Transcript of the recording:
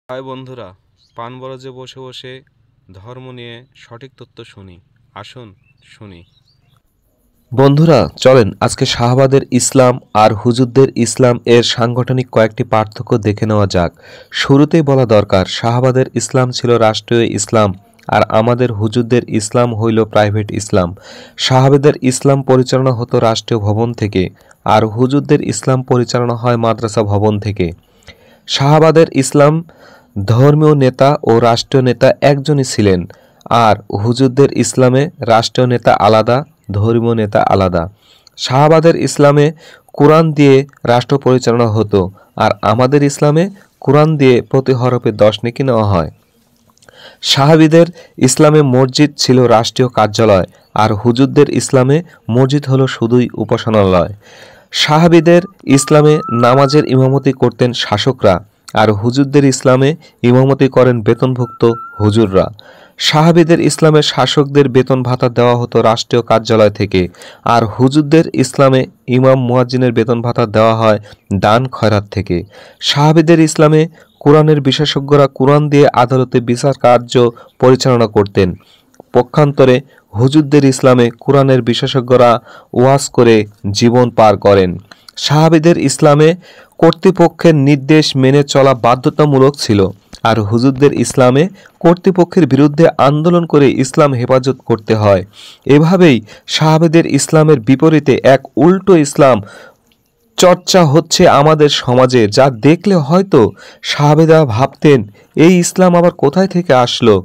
High বন্ধুরা, পানবরজে বসে বসে ধর্ম নিয়ে সঠিক তথ্য শুনি। আসুন শুনি। বন্ধুরা চলেন আজকে শাহবাদের ইসলাম আর হুজুরদের ইসলাম এর সাংগঠনিক কয়েকটি পার্থক্য দেখে নেওয়া যাক। শুরুতেই বলা দরকার, শাহবাদের ইসলাম ছিল রাষ্ট্রীয় ইসলাম আর আমাদের হুজুরদের ইসলাম হইল প্রাইভেট ইসলাম। শাহবাদের ইসলাম পরিচালনা হতো রাষ্ট্রীয় ভবন থেকে আর হুজুরদের ইসলাম পরিচালনা হয় মাদ্রাসা ভবন থেকে। শাহবাদের ইসলাম ধর্মীয় নেতা ও রাষ্ট্রীয় নেতা একজনই ছিলেন, আর হুজুরদের ইসলামে রাষ্ট্রীয় নেতা আলাদা, ধর্মীয় নেতা আলাদা। শাহবাদের ইসলামে কোরআন দিয়ে রাষ্ট্র পরিচালনা হতো, আর আমাদের ইসলামে কোরআন দিয়ে প্রতি হরফে 10 নেকি নেওয়া হয়। সাহাবীদের ইসলামে মসজিদ ছিল রাষ্ট্রীয় কার্যালয়, আর হুজুরদের ইসলামে মসজিদ হলো শুধুই উপাসনালয়। সাহাবীদের ইসলামে নামাজের ইমামতি করতেন শাসকরা, আর হুজুরদের ইসলামে ইমামতি করেন বেতনভুক্ত হুজুররা। সাহাবীদের ইসলামে শাসকদের বেতন ভাতা দেওয়া হতো রাষ্ট্রীয় কার্যালয় থেকে, আর হুজুরদের ইসলামে ইমাম মুয়াজ্জিনের বেতন ভাতা দেওয়া হয় দান খয়রাত থেকে। সাহাবীদের ইসলামে কোরআনের বিশেষজ্ঞরা কোরআন দিয়ে আদালতে বিচার কার্য পরিচালনা করতেন। পক্ষান্তরে হুজুরদের ইসলামে কোরআনের বিশেষজ্ঞরা ওয়াজ করে জীবন পার করেন। সাহাবীদের ইসলামে কর্তৃপক্ষের নির্দেশ মেনে চলা বাধ্যতামূলক ছিল, আর হুজুরদের ইসলামে কর্তৃপক্ষের বিরুদ্ধে আন্দোলন করে ইসলাম হেফাজত করতে হয়। এভাবেই সাহাবীদের ইসলামের বিপরীতে এক উল্টো ইসলাম চর্চা হচ্ছে আমাদের সমাজে, যা দেখলে হয়তো সাহাবেরা ভাবতেন এই ইসলাম আবার কোথায় থেকে আসলো।